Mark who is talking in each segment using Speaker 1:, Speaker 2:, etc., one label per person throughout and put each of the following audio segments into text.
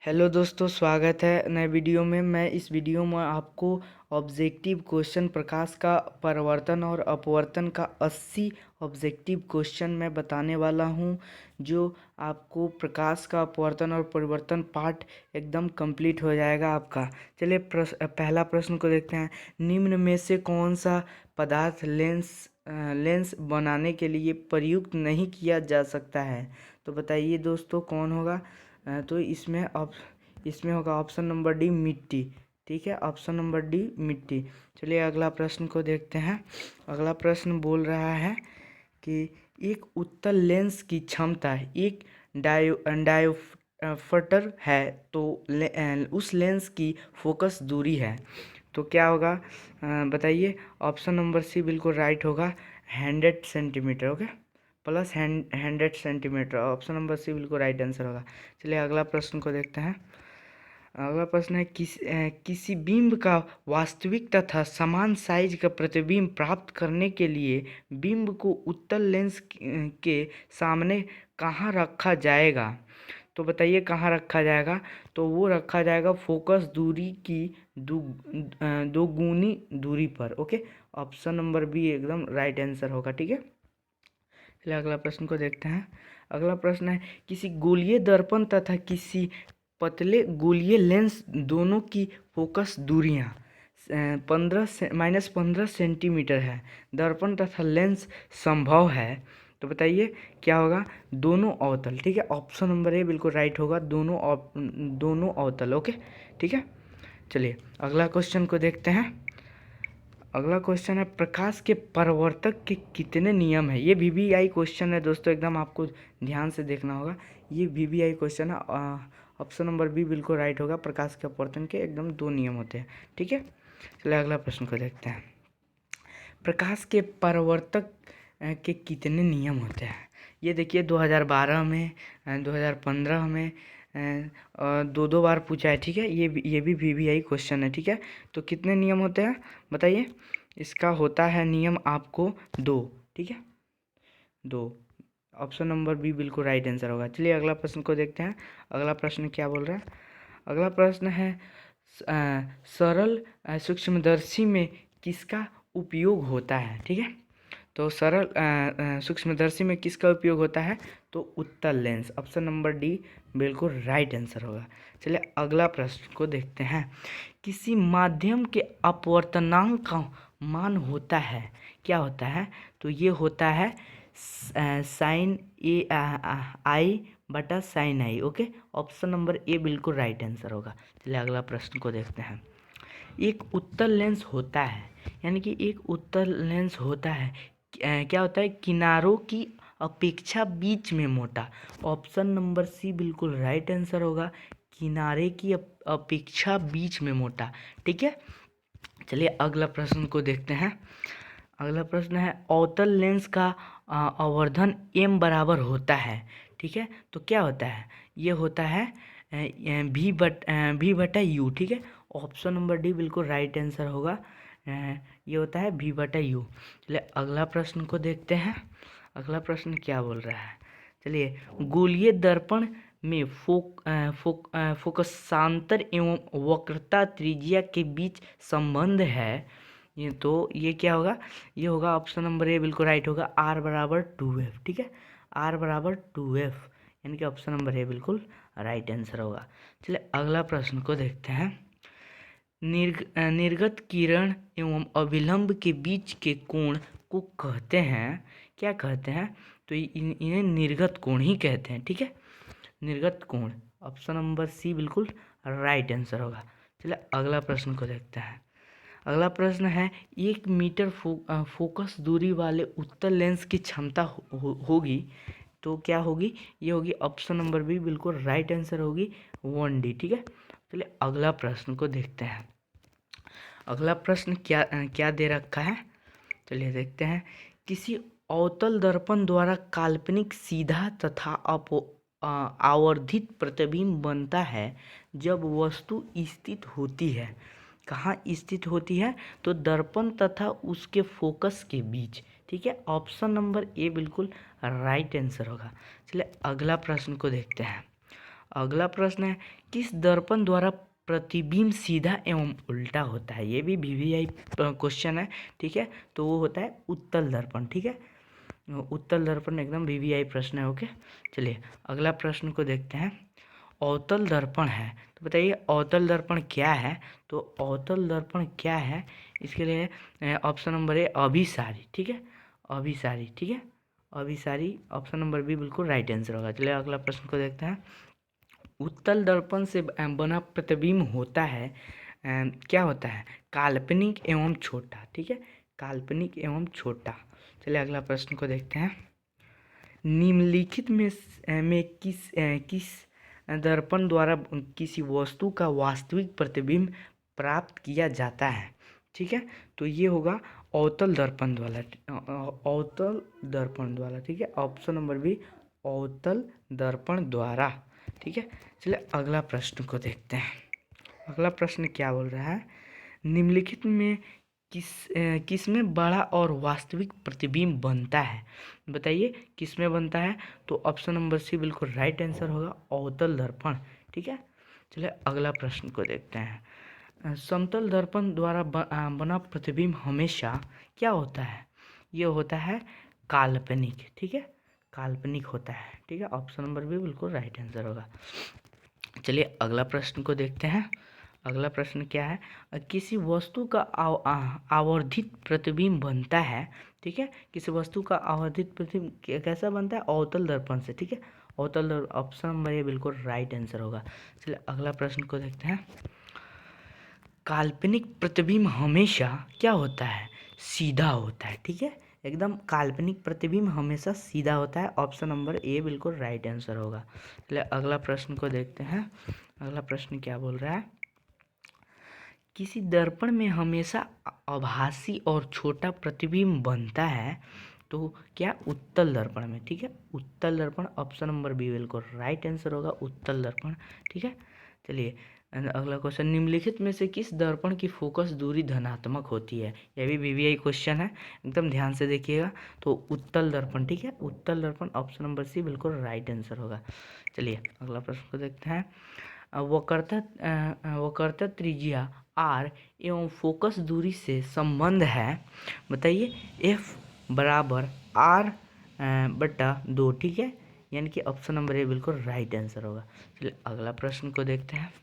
Speaker 1: Hello दोस्तों, स्वागत है नए वीडियो में। मैं इस वीडियो में आपको ऑब्जेक्टिव क्वेश्चन प्रकाश का परावर्तन और अपवर्तन का 80 ऑब्जेक्टिव क्वेश्चन मैं बताने वाला हूं, जो आपको प्रकाश का अपवर्तन और परिवर्तन पार्ट एकदम कंप्लीट हो जाएगा आपका। चलिए पहला प्रश्न को देखते हैं। निम्न में से कौन सा पदार्थ लेंस बनाने के लिए प्रयुक्त नहीं किया जा सकता है? तो बताइए दोस्तों, कौन होगा? तो इसमें होगा ऑप्शन नंबर डी, मिट्टी। ठीक है, ऑप्शन नंबर डी, मिट्टी। चलिए अगला प्रश्न को देखते हैं। अगला प्रश्न बोल रहा है कि एक उत्तल लेंस की क्षमता एक डायोफ्टर है, तो उस लेंस की फोकस दूरी है, तो क्या होगा? बताइए। ऑप्शन नंबर सी बिल्कुल राइट होगा, 100 centimetre. Okay, plus 100 centimetre. Option number C बिल्कुल राइट आंसर होगा। चलिए अगला प्रश्न को देखते हैं। अगला प्रश्न है, किसी बिंब का वास्तविक तथा समान साइज का प्रतिबिंब प्राप्त करने के लिए बिंब को उत्तल लेंस के सामने कहाँ रखा जाएगा? तो बताइए कहाँ रखा जाएगा? तो वो रखा जाएगा फोकस दूरी की दोगुनी दूरी पर। ओके, ऑप्शन नंबर बी एकदम राइट आंसर होगा। ठीक है, चलिए अगला प्रश्न को देखते हैं। अगला प्रश्न है, किसी गोलीय दर्पण तथा किसी पतले गोलीय लेंस दोनों की फोकस दूरियां 15 सेंटीमीटर है। दर्पण तथा लेंस संभव है, तो बताइए क्या होगा? दोनों अवतल। ठीक है, ऑप्शन नंबर ए बिल्कुल राइट होगा, दोनों अवतल। ओके, ठीक है। चलिए अगला क्वेश्चन को देखते हैं। अगला क्वेश्चन है, प्रकाश के परावर्तक के कितने नियम है? ये वीवीआई क्वेश्चन है दोस्तों, एकदम आपको ध्यान से देखना होगा। ये वीवीआई क्वेश्चन है। ऑप्शन नंबर बी बिल्कुल राइट होगा, प्रकाश के अपवर्तन के एकदम 2 नियम होते हैं। ठीक है, चलिए अगला प्रश्न को देखते हैं। प्रकाश के परावर्तक के कितने नियम होते हैं? ये देखिए 2012 में, 2015 में दो बार पूछा है। ठीक है, ये भी वीवीआई क्वेश्चन है। ठीक है, तो कितने नियम होते हैं बताइए? इसका होता है नियम आपको 2। ठीक है, 2। ऑप्शन नंबर बी बिल्कुल राइट आंसर होगा। चलिए अगला प्रश्न को देखते हैं। अगला प्रश्न क्या बोल रहा है? अगला प्रश्न है, सरल सूक्ष्मदर्शी में किसका उपयोग होता है? ठीक है, तो सरल सूक्ष्मदर्शी में किसका उपयोग होता है? तो उत्तल लेंस। ऑप्शन नंबर डी बिल्कुल राइट आंसर होगा। चलिए अगला प्रश्न को देखते हैं। किसी माध्यम के अपवर्तनांक का मान होता है, क्या होता है? तो ये होता है साइन ए आई बटा sine I. Okay, option number A बिल्कुल राइट आंसर होगा। चलिए अगला प्रश्न को देखते हैं। एक उत्तल लेंस होता है, यानी कि एक उत्तल लेंस होता है, क्या होता है? किनारों की अपेक्षा बीच में मोटा। ऑप्शन नंबर सी बिल्कुल राइट आंसर होगा, किनारे की अपेक्षा बीच में मोटा। ठीक है, चलिए अगला प्रश्न को देखते हैं। अगला प्रश्न है, अवतल लेंस का आवर्धन m बराबर होता है। ठीक है, तो क्या होता है? ये होता है भी बटा यू। ठीक है, ऑप्शन नंबर डी बिल्कुल राइट आंसर होगा। ये होता है भी बटा यू। चलिए अगला प्रश्न को देखते हैं। अगला प्रश्न क्या बोल रहा है? चलिए, गोलीय दर्पण में फोकसांतर एवं वक्रता त्रिज्या के बीच संबंध है। ये क्या होगा? ये होगा ऑप्शन नंबर ए बिल्कुल राइट होगा, r बराबर 2f। ठीक है, r बराबर 2f, यानी कि ऑप्शन नंबर ए बिल्कुल राइट आंसर होगा। चलिए अगला प्रश्न को देखते हैं। निर्गत किरण एवं अभिलंब के बीच के कोण को कहते हैं, क्या कहते हैं? तो इन्हें निर्गत कोण ही कहते हैं। ठीक है, निर्गत कोण। ऑप्शन नंबर सी बिल्कुल राइट आंसर होगा। चलिए अगला प्रश्न को देखते हैं। अगला प्रश्न है, 1 मीटर फोकस दूरी वाले उत्तल लेंस की क्षमता होगी, तो क्या होगी? ये होगी ऑप्शन नंबर बी बिल्कुल राइट आंसर होगी, 1D। ठीक है, चलिए अगला प्रश्न को देखते हैं। अगला प्रश्न क्या दे रखा है? चलिए देखते हैं। किसी अवतल दर्पण द्वारा काल्पनिक सीधा तथा आवर्धित प्रतिबिंब बनता है जब वस्तु स्थित होती है। कहाँ स्थित होती है? तो दर्पण तथा उसके फोकस के बीच। ठीक है, ऑप्शन नंबर ए बिल्कुल राइट आंसर होगा। चलिए अगला प्रश्न को देखते हैं। अगला प्रश्न है, किस दर्पण द्वारा प्रतिबिंब सीधा एवं उल्टा होता है? ये भी वीवीआई क्वेश्चन है, ठीक है। तो वो होता है उत्तल दर्पण, ठीक है। उत्तल दर्पण एकदम वीवीआई प्रश्न है, ओके। चलिए अगला प्रश्न को देखते हैं। अवतल दर्पण है, तो बताइए अवतल दर्पण क्या है? तो अवतल दर्पण क्या है, इसके लिए ऑप्शन नंबर ए अभिसारी, ठीक है। अभिसारी, ठीक है। अभिसारी ऑप्शन नंबर बी बिल्कुल राइट आंसर होगा। चलिए अगला प्रश्न को देखते हैं। उत्तल दर्पण से बना प्रतिबिंब होता है, क्या होता है? काल्पनिक एवं छोटा, ठीक है। काल्पनिक एवं छोटा। चलिए अगला प्रश्न को देखते हैं। निम्नलिखित में किस दर्पण द्वारा किसी वस्तु का वास्तविक प्रतिबिंब प्राप्त किया जाता है? ठीक है, तो ये होगा अवतल दर्पण द्वारा, अवतल दर्पण द्वारा, ठीक है। ऑप्शन नंबर बी अवतल दर्पण द्वारा, ठीक है। चलिए अगला प्रश्न को देखते हैं। अगला प्रश्न क्या बोल रहा है? निम्नलिखित में किस में बड़ा और वास्तविक प्रतिबिंब बनता है? बताइए किस में बनता है? तो ऑप्शन नंबर सी बिल्कुल राइट आंसर होगा, अवतल दर्पण, ठीक है। चलिए अगला प्रश्न को देखते हैं। समतल दर्पण द्वारा बना प्रतिबिंब हमेशा क्या होता है? ये होता है काल्पनिक, ठीक है। काल्पनिक होता है, ठीक है। ऑप्शन नंबर बी बिल्कुल राइट आंसर होगा। चलिए अगला प्रश्न को देखते हैं। अगला प्रश्न क्या है? किसी वस्तु का आवर्धित प्रतिबिंब बनता है, ठीक है। किसी वस्तु का आवर्धित प्रतिबिंब कैसा बनता है? अवतल दर्पण से, ठीक है। अवतल दर्पण, ऑप्शन नंबर ए बिल्कुल राइट आंसर होगा। चलिए अगला प्रश्न को देखते हैं। काल्पनिक प्रतिबिंब हमेशा क्या होता है? सीधा होता है, ठीक है। एकदम काल्पनिक प्रतिबिंब हमेशा सीधा होता है। ऑप्शन नंबर ए बिल्कुल राइट आंसर होगा। चलिए अगला प्रश्न को देखते हैं। अगला प्रश्न क्या बोल रहा है? किसी दर्पण में हमेशा आभासी और छोटा प्रतिबिंब बनता है, तो क्या? उत्तल दर्पण में, ठीक है। उत्तल दर्पण, ऑप्शन नंबर बी बिल्कुल राइट आंसर होगा, उत्तल दर्पण, ठीक है। चलिए अगला क्वेश्चन। निम्नलिखित में से किस दर्पण की फोकस दूरी धनात्मक होती है? यह भी वीवीआई क्वेश्चन है, एकदम ध्यान से देखिएगा। तो उत्तल दर्पण, ठीक है। उत्तल दर्पण, ऑप्शन नंबर सी बिल्कुल राइट आंसर होगा। चलिए अगला प्रश्न को देखते हैं। वक्रता त्रिज्या आर एवं फोकस दूरी से संबंध है, बताइए। एफ बराबर आर बटा 2, ठीक है। यानी कि ऑप्शन नंबर ए बिल्कुल राइट आंसर होगा। चलिए अगला प्रश्न को देखते हैं।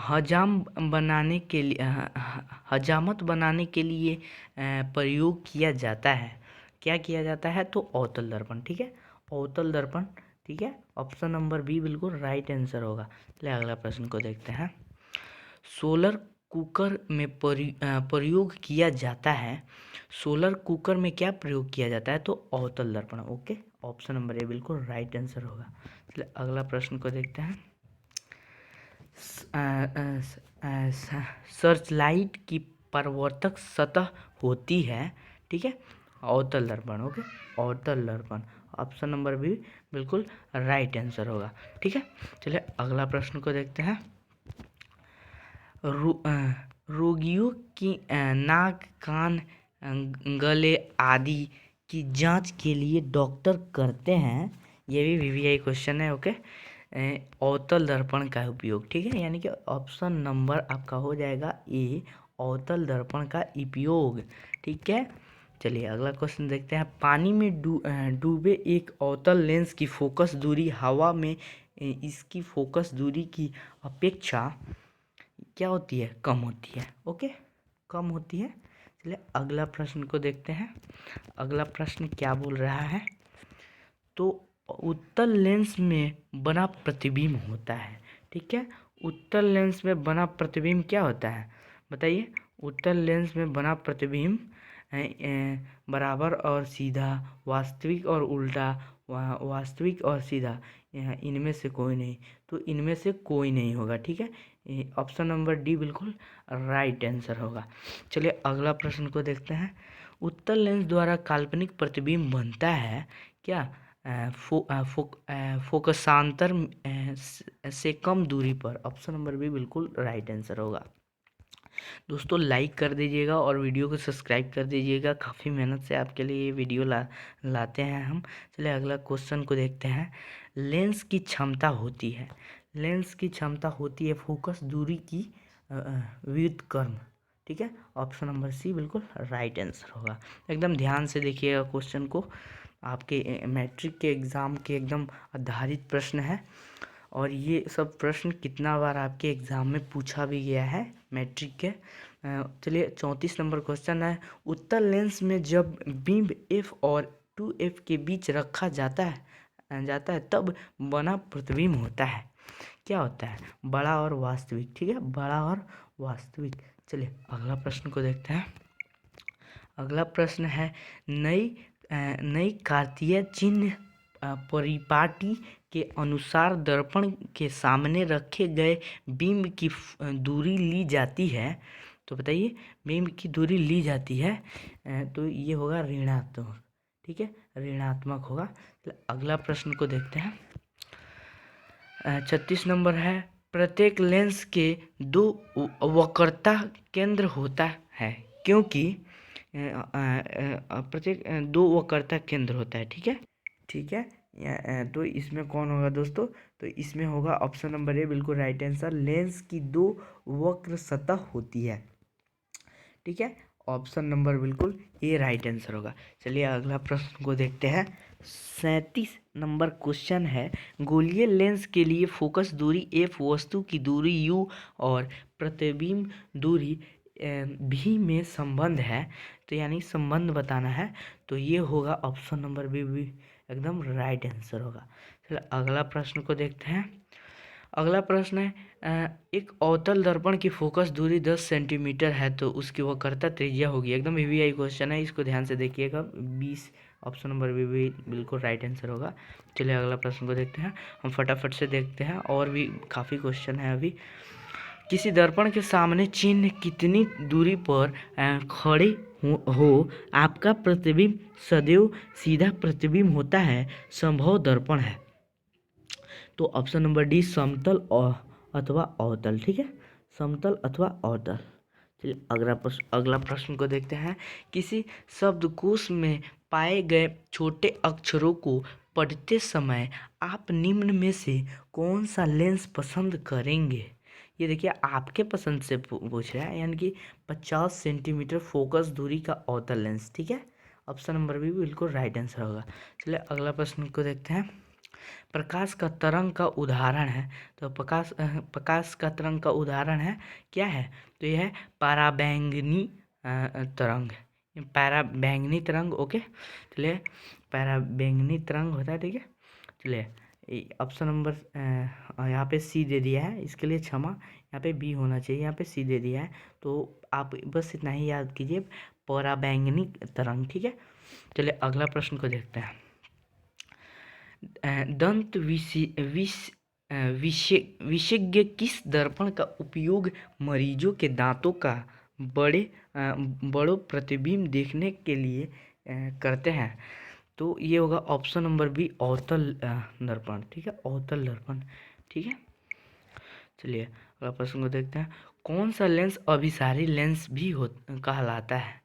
Speaker 1: हजामत बनाने के लिए प्रयोग किया जाता है, क्या किया जाता है? तो अवतल दर्पण, ठीक है। अवतल दर्पण, ठीक है। ऑप्शन नंबर बी बिल्कुल राइट आंसर होगा। चलिए अगला प्रश्न को देखते हैं। सोलर कुकर में प्रयोग किया जाता है। सोलर कुकर में क्या प्रयोग किया जाता है? तो अवतल दर्पण, ओके। ऑप्शन नंबर ए बिल्कुल राइट आंसर होगा। चलिए अगला प्रश्न को देखते हैं। सर्चलाइट की परावर्तक सतह होती है, ठीक है। अवतल दर्पण, ओके। अवतल दर्पण, ऑप्शन नंबर बी बिल्कुल राइट आंसर होगा, ठीक है। चलिए अगला प्रश्न को देखते हैं। रोगियों की नाक, कान, गले आदि की जांच के लिए डॉक्टर करते हैं, ये भी वीवीआई क्वेश्चन है, ओके। अवतल दर्पण का उपयोग, ठीक है। यानी कि ऑप्शन नंबर आपका हो जाएगा ए, अवतल दर्पण का उपयोग, ठीक है। चलिए अगला क्वेश्चन देखते हैं। पानी में डूबे एक अवतल लेंस की फोकस दूरी हवा में इसकी फोकस दूरी की अपेक्षा क्या होती है? कम होती है, ओके, कम होती है। चलिए अगला प्रश्न को देखते हैं। अगला प्रश्न क्या बोल रहा है? तो उत्तल लेंस में बना प्रतिबिंब होता है, ठीक है। उत्तल लेंस में बना प्रतिबिंब क्या होता है? बताइए। उत्तल लेंस में बना प्रतिबिंब बराबर और सीधा, वास्तविक और उल्टा, वास्तविक और सीधा, इनमें से कोई नहीं। तो इनमें से कोई नहीं होगा, ठीक है। ऑप्शन नंबर डी बिल्कुल राइट आंसर होगा। चलिए अगला प्रश्न को देखते हैं। उत्तल लेंस द्वारा काल्पनिक प्रतिबिंब बनता है, क्या? फोकसांतर से कम दूरी पर, ऑप्शन नंबर बी बिल्कुल राइट आंसर होगा। दोस्तों लाइक कर दीजिएगा और वीडियो को सब्सक्राइब कर दीजिएगा। काफ़ी मेहनत से आपके लिए ये वीडियो लाते हैं हम। चलिए अगला क्वेश्चन को देखते हैं। लेंस की क्षमता होती है, लेंस की क्षमता होती है फोकस दूरी की व्युत्क्रम। ठीक है, ऑप्शन नंबर सी बिल्कुल राइट आंसर होगा। एकदम ध्यान से देखिएगा क्वेश्चन को, आपके मैट्रिक के एग्ज़ाम के एकदम आधारित प्रश्न है, और ये सब प्रश्न कितना बार आपके एग्ज़ाम में पूछा भी गया है मैट्रिक के। चलिए 34 नंबर क्वेश्चन है, उत्तल लेंस में जब बीम एफ और 2f के बीच रखा जाता है तब बना प्रतिबिंब होता है। क्या होता है? बड़ा और वास्तविक। ठीक है, बड़ा और वास्तविक। चलिए अगला प्रश्न को देखते हैं। अगला प्रश्न है, नई कार्तीय चिन्ह परिपाटी के अनुसार दर्पण के सामने रखे गए बीम की दूरी ली जाती है। तो बताइए, बीम की दूरी ली जाती है तो ये होगा ऋणात्मक। ठीक है, ऋणात्मक होगा। अगला प्रश्न को देखते हैं। 36 नंबर है, प्रत्येक लेंस के दो वक्रता केंद्र होता है क्योंकि प्रत्येक दो वक्रता केंद्र होता है। ठीक है, ठीक है। तो इसमें कौन होगा दोस्तों? तो इसमें होगा ऑप्शन नंबर ए बिल्कुल राइट आंसर, लेंस की दो वक्र सतह होती है। ठीक है, ऑप्शन नंबर बिल्कुल ए राइट आंसर होगा। चलिए अगला प्रश्न को देखते हैं। 37 नंबर क्वेश्चन है, गोलीय लेंस के लिए फोकस दूरी एफ, वस्तु की दूरी यू और प्रतिबिंब दूरी भी में संबंध है। तो यानी संबंध बताना है, तो ये होगा ऑप्शन नंबर बी भी एकदम राइट आंसर होगा। चलिए अगला प्रश्न को देखते हैं। अगला प्रश्न है, एक अवतल दर्पण की फोकस दूरी 10 सेंटीमीटर है तो उसकी वक्रता त्रिज्या होगी। एकदम वीवीआई क्वेश्चन है, इसको ध्यान से देखिएगा। 20 ऑप्शन नंबर बी बिल्कुल राइट आंसर होगा। चलिए अगला प्रश्न को देखते हैं, हम फटाफट से देखते हैं, और भी काफ़ी क्वेश्चन है अभी। किसी दर्पण के सामने चिन्ह कितनी दूरी पर खड़े हो आपका प्रतिबिंब सदैव सीधा प्रतिबिंब होता है, संभव दर्पण है। तो ऑप्शन नंबर डी समतल अथवा अवतल। ठीक है, समतल अथवा अवतल। चलिए अगला प्रश्न को देखते हैं। किसी शब्दकोश में पाए गए छोटे अक्षरों को पढ़ते समय आप निम्न में से कौन सा लेंस पसंद करेंगे? ये देखिए आपके पसंद से पूछ रहा है, यानी कि 50 सेंटीमीटर फोकस दूरी का अवतल लेंस। ठीक है, ऑप्शन नंबर बी बिल्कुल राइट आंसर होगा। चलिए अगला प्रश्न को देखते हैं। प्रकाश का तरंग का उदाहरण है, तो प्रकाश का तरंग का उदाहरण है क्या है? तो यह है पराबैंगनी तरंग, पराबैंगनी तरंग। ओके, चलिए पराबैंगनी तरंग होता है। ठीक है, चलिए ऑप्शन नंबर यहाँ पे सी दे दिया है, इसके लिए क्षमा, यहाँ पे बी होना चाहिए, यहाँ पे सी दे दिया है, तो आप बस इतना ही याद कीजिए, पराबैंगनी तरंग। ठीक है, चलिए अगला प्रश्न को देखते हैं। दंत विशेषज्ञ किस दर्पण का उपयोग मरीजों के दांतों का बड़ों प्रतिबिंब देखने के लिए करते हैं? तो ये होगा ऑप्शन नंबर बी अवतल दर्पण। ठीक है, अवतल दर्पण। ठीक है, चलिए अगला प्रश्न को देखते हैं। कौन सा लेंस अभिसारी लेंस भी कहलाता है?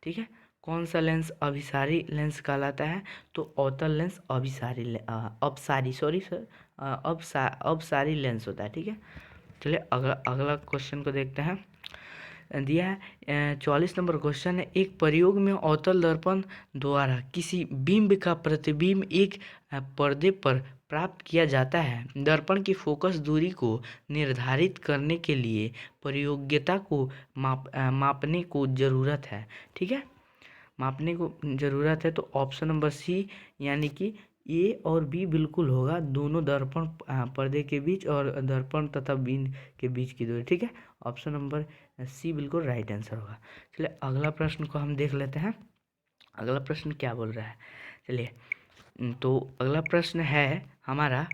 Speaker 1: ठीक है, कौन सा लेंस अभिसारी लेंस कहलाता है? तो अवतल लेंस अभिसारी लेंस होता है। ठीक है, चलिए अगला क्वेश्चन को देखते हैं। दिया है 44 नंबर क्वेश्चन है, एक प्रयोग में अवतल दर्पण द्वारा किसी बिंब का प्रतिबिंब एक पर्दे पर प्राप्त किया जाता है। दर्पण की फोकस दूरी को निर्धारित करने के लिए प्रयोग्यता को मापने को जरूरत है। ठीक है, मापने को ज़रूरत है, तो ऑप्शन नंबर सी यानी कि ए और बी बिल्कुल होगा, दोनों दर्पण पर्दे के बीच और दर्पण तथा बिंब के बीच की दूरी। ठीक है, ऑप्शन नंबर सी बिल्कुल राइट आंसर होगा। चलिए अगला प्रश्न को हम देख लेते हैं, अगला प्रश्न क्या बोल रहा है। चलिए तो अगला प्रश्न है हमारा,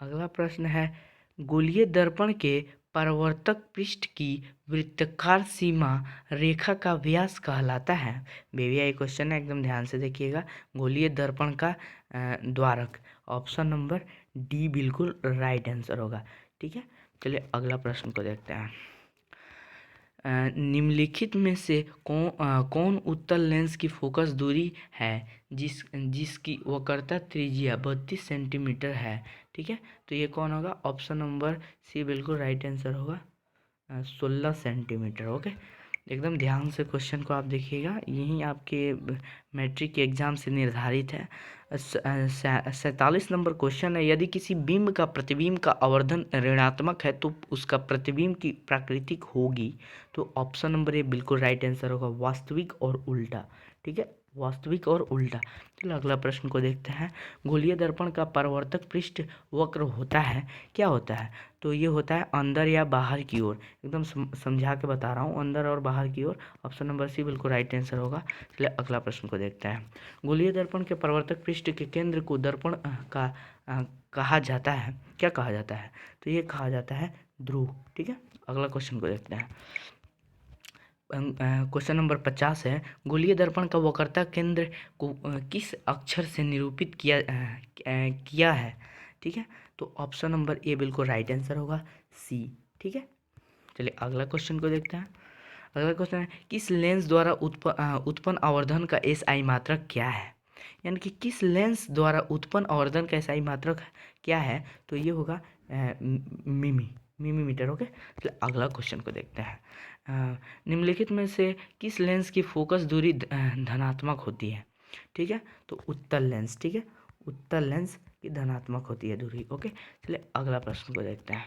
Speaker 1: अगला प्रश्न है, गोलीय दर्पण के परावर्तक पृष्ठ की वृत्ताकार सीमा रेखा का व्यास कहलाता है। वीवीआई क्वेश्चन है, एकदम ध्यान से देखिएगा। गोलीय दर्पण का द्वारक, ऑप्शन नंबर डी बिल्कुल राइट आंसर होगा। ठीक है, चलिए अगला प्रश्न को देखते हैं। निम्नलिखित में से कौन उत्तल लेंस की फोकस दूरी है जिसकी वक्रता त्रिज्या 32 सेंटीमीटर है? ठीक है। तो ये कौन होगा, ऑप्शन नंबर सी बिल्कुल राइट आंसर होगा, 16 सेंटीमीटर। ओके, एकदम ध्यान से क्वेश्चन को आप देखिएगा, यही आपके मैट्रिक के एग्जाम से निर्धारित है। 47 नंबर क्वेश्चन है, यदि किसी बिंब का प्रतिबिंब का आवर्धन ऋणात्मक है तो उसका प्रतिबिंब की प्राकृतिक होगी। तो ऑप्शन नंबर ए बिल्कुल राइट आंसर होगा, वास्तविक और उल्टा। ठीक है, वास्तविक और उल्टा। चलो अगला प्रश्न को देखते हैं। गोलीय दर्पण का परावर्तक पृष्ठ वक्र होता है, क्या होता है? तो ये होता है अंदर या बाहर की ओर, एकदम समझा के बता रहा हूँ, अंदर और बाहर की ओर। ऑप्शन नंबर सी बिल्कुल राइट आंसर होगा। चलिए अगला प्रश्न को देखते हैं। गोलीय दर्पण के परावर्तक पृष्ठ के केंद्र को दर्पण का कहा जाता है, क्या कहा जाता है? तो ये कहा जाता है ध्रुव। ठीक है, अगला क्वेश्चन को देखते हैं। क्वेश्चन नंबर 50 है, गोलीय दर्पण का वक्रता केंद्र को किस अक्षर से निरूपित किया है? ठीक है, तो ऑप्शन नंबर ए बिल्कुल राइट आंसर होगा, सी। ठीक है, चलिए अगला क्वेश्चन को देखते हैं। अगला क्वेश्चन है, किस लेंस द्वारा उत्पन्न आवर्धन का एसआई मात्रक क्या है? यानी कि किस लेंस द्वारा उत्पन्न आवर्धन का एसआई मात्रक क्या है? तो ये होगा मिलीमीटर। ओके, चलिए अगला क्वेश्चन को देखते हैं। निम्नलिखित में से किस लेंस की फोकस दूरी धनात्मक होती है? ठीक है, तो उत्तल लेंस। ठीक है, उत्तल लेंस की धनात्मक होती है दूरी। ओके, चलिए अगला प्रश्न को देखते हैं।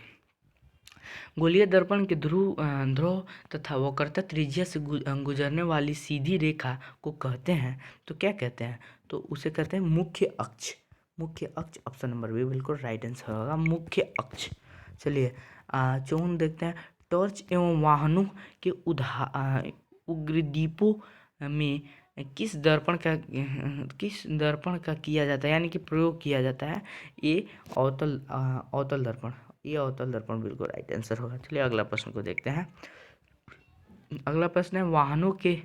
Speaker 1: गोलीय दर्पण के ध्रुव तथा वक्रता त्रिज्या से गुजरने वाली सीधी रेखा को कहते हैं, तो क्या कहते हैं? तो उसे कहते हैं मुख्य अक्ष। मुख्य अक्ष, ऑप्शन नंबर बी बिल्कुल राइट आंसर होगा, मुख्य अक्ष। चलिए 54 देखते हैं। टॉर्च एवं वाहनों के उग्रदीपों में किस दर्पण का किया जाता है, यानी कि प्रयोग किया जाता है? ये अवतल दर्पण, ये अवतल दर्पण बिल्कुल राइट आंसर होगा। चलिए अगला प्रश्न को देखते हैं। अगला प्रश्न है, वाहनों के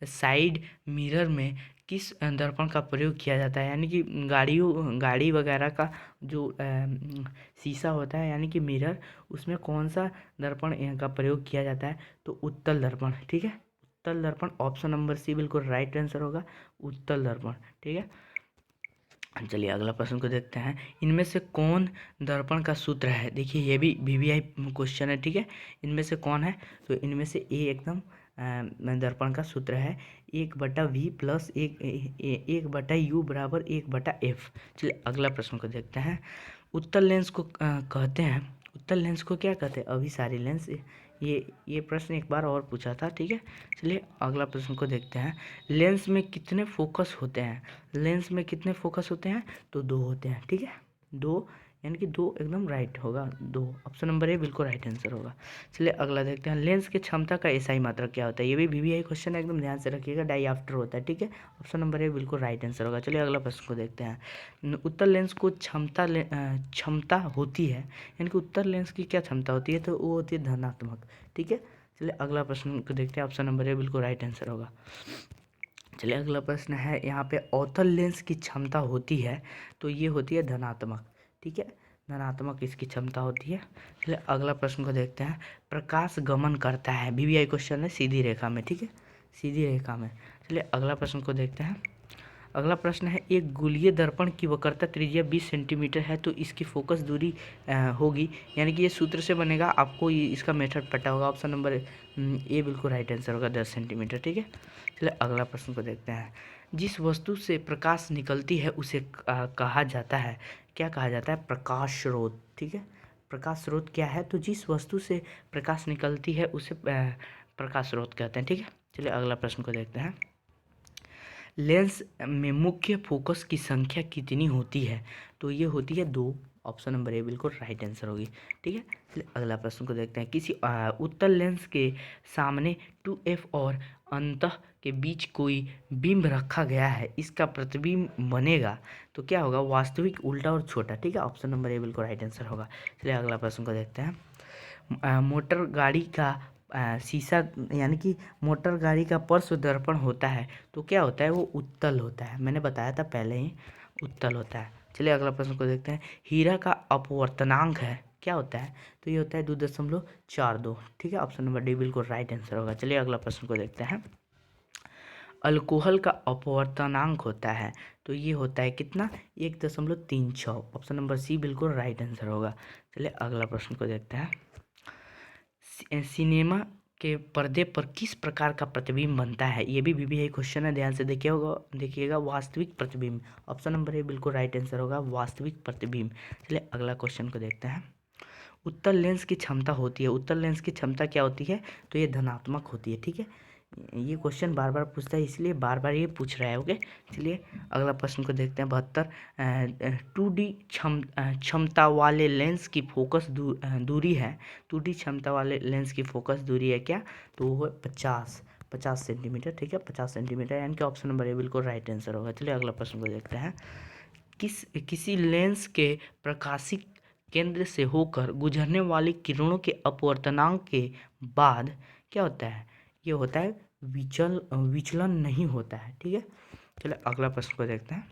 Speaker 1: साइड मिरर में किस दर्पण का प्रयोग किया जाता है? यानी कि गाड़ी वगैरह का जो शीशा होता है, यानी कि मिरर, उसमें कौन सा दर्पण का प्रयोग किया जाता है? तो उत्तल दर्पण। ठीक है, उत्तल दर्पण, ऑप्शन नंबर सी बिल्कुल राइट आंसर होगा, उत्तल दर्पण। ठीक है, चलिए अगला प्रश्न को देखते हैं। इनमें से कौन दर्पण का सूत्र है? देखिए ये भी वीवीआई क्वेश्चन है। ठीक है, इनमें से कौन है? तो इनमें से ए एकदम दर्पण का सूत्र है, 1/v प्लस 1/u बराबर 1/f। चलिए अगला प्रश्न को देखते हैं। उत्तल लेंस को कहते हैं, उत्तल लेंस को क्या कहते हैं? अभिसारी लेंस। ये प्रश्न एक बार और पूछा था। ठीक है, चलिए अगला प्रश्न को देखते हैं। लेंस में कितने फोकस होते हैं? लेंस में कितने फोकस होते हैं? तो 2 होते हैं। ठीक है, 2, यानी कि 2 एकदम राइट होगा, 2, ऑप्शन नंबर ए बिल्कुल राइट आंसर होगा। चलिए अगला देखते हैं। लेंस की क्षमता का एसआई मात्रक क्या होता है? ये भी वीवीआई क्वेश्चन है, एकदम ध्यान से रखिएगा, डाईऑप्टर होता है। ठीक है, ऑप्शन नंबर ए बिल्कुल राइट आंसर होगा। चलिए अगला प्रश्न को देखते हैं। उत्तल लेंस को क्षमता होती है, यानी कि उत्तल लेंस की क्या क्षमता होती है? तो वो होती है धनात्मक। ठीक है, चलिए अगला प्रश्न को देखते हैं। ऑप्शन नंबर ए बिल्कुल राइट आंसर होगा। चलिए अगला प्रश्न है, यहाँ पे अवतल लेंस की क्षमता होती है, तो ये होती है धनात्मक। ठीक है, धनात्मक इसकी क्षमता होती है। चलिए अगला प्रश्न को देखते हैं। प्रकाश गमन करता है, वीवीआई क्वेश्चन है, सीधी रेखा में। ठीक है, सीधी रेखा में। चलिए अगला प्रश्न को देखते हैं। अगला प्रश्न है, एक गोलीय दर्पण की वक्रता त्रिज्या 20 सेंटीमीटर है, तो इसकी फोकस दूरी होगी, यानी कि ये सूत्र से बनेगा, आपको ये इसका मेथड पता होगा। ऑप्शन नंबर ए बिल्कुल राइट आंसर होगा, 10 सेंटीमीटर। ठीक है, चलिए अगला प्रश्न को देखते हैं। जिस वस्तु से प्रकाश निकलती है उसे कहा जाता है, क्या कहा जाता है? प्रकाश स्रोत। ठीक है, प्रकाश स्रोत क्या है? तो जिस वस्तु से प्रकाश निकलती है उसे प्रकाश स्रोत कहते हैं। ठीक है, चलिए अगला प्रश्न को देखते हैं। लेंस में मुख्य फोकस की संख्या कितनी होती है? तो ये होती है 2, ऑप्शन नंबर ए बिल्कुल राइट आंसर होगी। ठीक है, चलिए अगला प्रश्न को देखते हैं। किसी उत्तल लेंस के सामने 2f और अंतः के बीच कोई बिंब रखा गया है, इसका प्रतिबिंब बनेगा, तो क्या होगा? वास्तविक, उल्टा और छोटा। ठीक है, ऑप्शन नंबर ए बिल्कुल राइट आंसर होगा। चलिए अगला प्रश्न को देखते हैं। मोटर गाड़ी का शीशा, यानी कि मोटर गाड़ी का पार्श्व दर्पण होता है, तो क्या होता है? वो उत्तल होता है, मैंने बताया था पहले ही, उत्तल होता है। चलिए अगला प्रश्न को देखते हैं। हीरा का अपवर्तनांक है, क्या होता है? तो ये होता है 2.42। ठीक है, ऑप्शन नंबर डी बिल्कुल राइट आंसर होगा। चलिए अगला प्रश्न को देखते हैं। अल्कोहल का अपवर्तनांक होता है, तो ये होता है कितना, 1.36। ऑप्शन नंबर सी बिल्कुल राइट आंसर होगा। चलिए अगला प्रश्न को देखते हैं। सिनेमा के पर्दे पर किस प्रकार का प्रतिबिंब बनता है? ये भी बीबीआई क्वेश्चन है, ध्यान से देखिएगा। वास्तविक प्रतिबिंब, ऑप्शन नंबर ए बिल्कुल राइट आंसर होगा, वास्तविक प्रतिबिंब। चलिए अगला क्वेश्चन को देखते हैं। उत्तल लेंस की क्षमता होती है, उत्तल लेंस की क्षमता क्या होती है? तो ये धनात्मक होती है, ठीक है। ये क्वेश्चन बार बार पूछता है, इसलिए बार बार ये पूछ रहा है, ओके। चलिए अगला प्रश्न को देखते हैं। 72 2D क्षमता वाले लेंस की फोकस दूरी है, 2D क्षमता वाले लेंस की फोकस दूरी है क्या? तो वो है 50 सेंटीमीटर, ठीक है, 50 सेंटीमीटर, यानी कि ऑप्शन नंबर ए बिल्कुल राइट आंसर होगा। चलिए अगला प्रश्न को देखते हैं। किसी लेंस के प्रकाशिक केंद्र से होकर गुजरने वाली किरणों के अपवर्तनांक के बाद क्या होता है? ये होता है विचलन नहीं होता है, ठीक है। चलिए अगला प्रश्न को देखते हैं।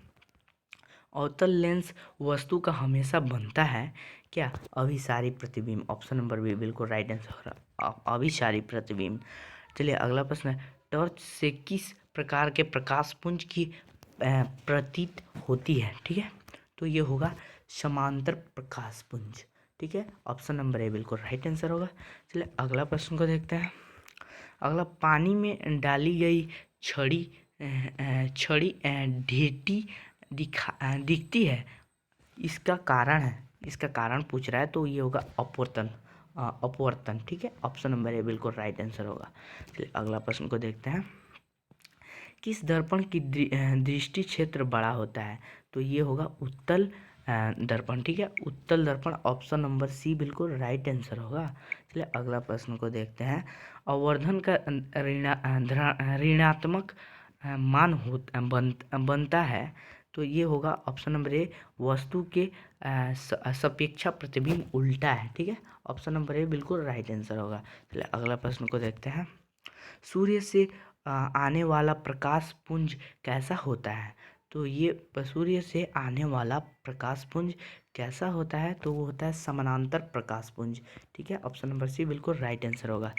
Speaker 1: अवतल लेंस वस्तु का हमेशा बनता है क्या? अभिसारी प्रतिबिंब, ऑप्शन नंबर बी बिल्कुल राइट आंसर हो रहा, अभिसारी प्रतिबिंब। चलिए अगला प्रश्न है। टॉर्च से किस प्रकार के प्रकाश पुंज की प्रतीत होती है, ठीक है? तो ये होगा समांतर प्रकाश पुंज, ठीक है, ऑप्शन नंबर ए बिल्कुल राइट आंसर होगा। चलिए अगला प्रश्न को देखते हैं। अगला, पानी में डाली गई छड़ी ढेटी दिखती है, इसका कारण पूछ रहा है, तो ये होगा अपवर्तन, ठीक है, ऑप्शन नंबर ए बिल्कुल राइट आंसर होगा। चलिए अगला प्रश्न को देखते हैं। किस दर्पण की दृष्टि क्षेत्र बड़ा होता है? तो ये होगा उत्तल दर्पण, ठीक है, उत्तल दर्पण, ऑप्शन नंबर सी बिल्कुल राइट आंसर होगा। चलिए अगला प्रश्न को देखते हैं। अवर्धन का ऋणात्मक मान बनता है, तो ये होगा ऑप्शन नंबर ए, वस्तु के सापेक्षा प्रतिबिंब उल्टा है, ठीक है, ऑप्शन नंबर ए बिल्कुल राइट आंसर होगा। चलिए अगला प्रश्न को देखते हैं। सूर्य से आने वाला प्रकाश पुंज कैसा होता है? तो ये सूर्य से आने वाला प्रकाश पुंज कैसा होता है? तो वो होता है समानांतर प्रकाश पुंज, ठीक है, ऑप्शन नंबर सी बिल्कुल राइट आंसर होगा।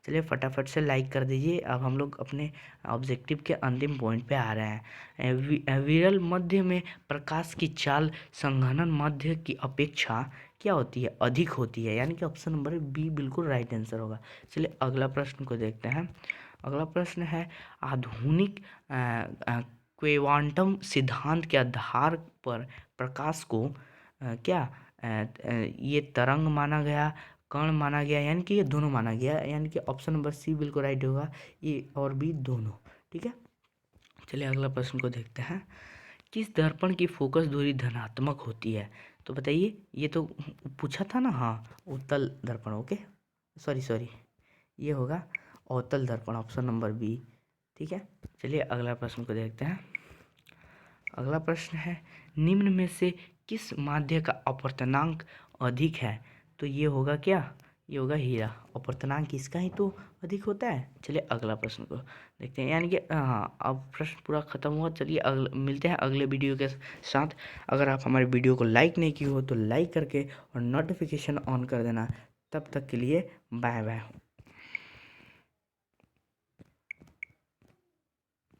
Speaker 1: चलिए फटाफट से लाइक कर दीजिए। अब हम लोग अपने ऑब्जेक्टिव के अंतिम पॉइंट पे आ रहे हैं। विरल मध्य में प्रकाश की चाल संघनन मध्य की अपेक्षा क्या होती है? अधिक होती है, यानी कि ऑप्शन नंबर बी बिल्कुल राइट आंसर होगा। चलिए अगला प्रश्न को देखते हैं। अगला प्रश्न है, आधुनिक क्वांटम सिद्धांत के आधार पर प्रकाश को ये तरंग माना गया, कण माना गया, यानी कि ये दोनों माना गया, यानी कि ऑप्शन नंबर सी बिल्कुल राइट होगा, ए और बी दोनों, ठीक है। चलिए अगला प्रश्न को देखते हैं। किस दर्पण की फोकस दूरी धनात्मक होती है? तो बताइए, ये तो पूछा था ना, हाँ, उत्तल दर्पण, ओके, सॉरी, ये होगा अवतल दर्पण, ऑप्शन नंबर बी, ठीक है। चलिए अगला प्रश्न को देखते हैं। अगला प्रश्न है, निम्न में से किस माध्य का अपवर्तनांक अधिक है? तो ये होगा क्या? ये होगा हीरा, अपवर्तनांक इसका ही तो अधिक होता है। चलिए अगला प्रश्न को देखते हैं, यानी कि हाँ, अब प्रश्न पूरा खत्म हुआ। चलिए मिलते हैं अगले वीडियो के साथ। अगर आप हमारे वीडियो को लाइक नहीं किए हो तो लाइक करके और नोटिफिकेशन ऑन कर देना। तब तक के लिए बाय बाय।